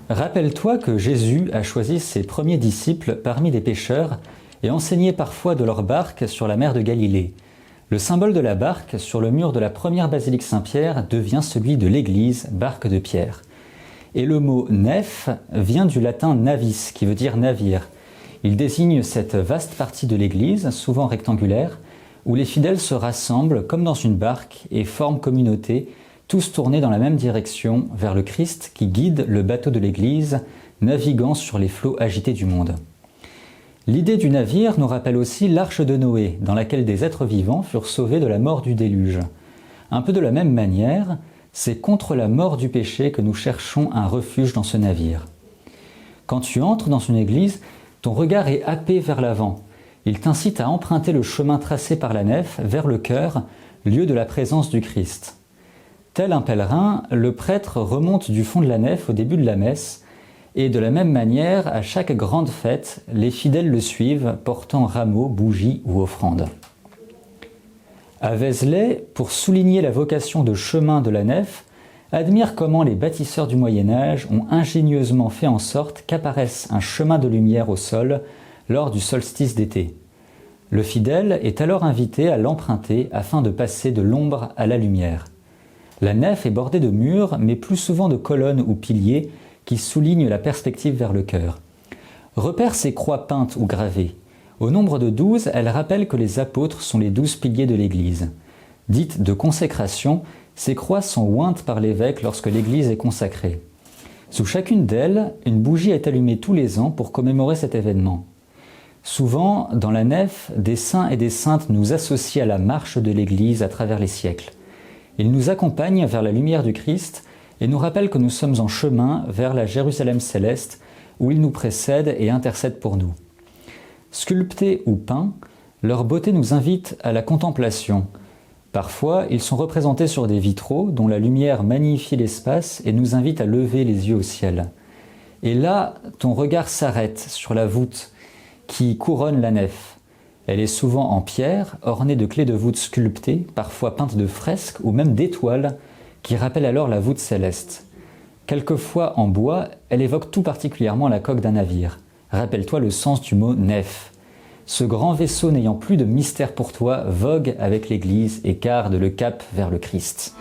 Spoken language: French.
Rappelle-toi que Jésus a choisi ses premiers disciples parmi des pêcheurs et enseigné parfois de leur barque sur la mer de Galilée. Le symbole de la barque sur le mur de la première basilique Saint-Pierre devient celui de l'église, barque de pierre. Et le mot nef vient du latin navis, qui veut dire navire. Il désigne cette vaste partie de l'église, souvent rectangulaire, où les fidèles se rassemblent comme dans une barque et forment communauté, tous tournés dans la même direction vers le Christ qui guide le bateau de l'église, naviguant sur les flots agités du monde. L'idée du navire nous rappelle aussi l'arche de Noé, dans laquelle des êtres vivants furent sauvés de la mort du déluge. Un peu de la même manière, c'est contre la mort du péché que nous cherchons un refuge dans ce navire. Quand tu entres dans une église, ton regard est happé vers l'avant. Il t'incite à emprunter le chemin tracé par la nef vers le cœur, lieu de la présence du Christ. Tel un pèlerin, le prêtre remonte du fond de la nef au début de la messe, et de la même manière, à chaque grande fête, les fidèles le suivent, portant rameaux, bougies ou offrandes. À Vézelay, pour souligner la vocation de chemin de la nef, admire comment les bâtisseurs du Moyen-Âge ont ingénieusement fait en sorte qu'apparaisse un chemin de lumière au sol lors du solstice d'été. Le fidèle est alors invité à l'emprunter afin de passer de l'ombre à la lumière. La nef est bordée de murs, mais plus souvent de colonnes ou piliers qui soulignent la perspective vers le chœur. Repère ces croix peintes ou gravées. Au nombre de 12, elles rappellent que les apôtres sont les 12 piliers de l'Église. Dites de consécration, ces croix sont ointes par l'évêque lorsque l'Église est consacrée. Sous chacune d'elles, une bougie est allumée tous les ans pour commémorer cet événement. Souvent, dans la nef, des saints et des saintes nous associent à la marche de l'Église à travers les siècles. Ils nous accompagnent vers la lumière du Christ et nous rappellent que nous sommes en chemin vers la Jérusalem céleste où il nous précède et intercède pour nous. Sculptés ou peints, leur beauté nous invite à la contemplation. Parfois, ils sont représentés sur des vitraux dont la lumière magnifie l'espace et nous invite à lever les yeux au ciel. Et là, ton regard s'arrête sur la voûte qui couronne la nef. Elle est souvent en pierre, ornée de clés de voûte sculptées, parfois peintes de fresques ou même d'étoiles, qui rappellent alors la voûte céleste. Quelquefois en bois, elle évoque tout particulièrement la coque d'un navire. Rappelle-toi le sens du mot nef. Ce grand vaisseau n'ayant plus de mystère pour toi vogue avec l'Église et garde le cap vers le Christ.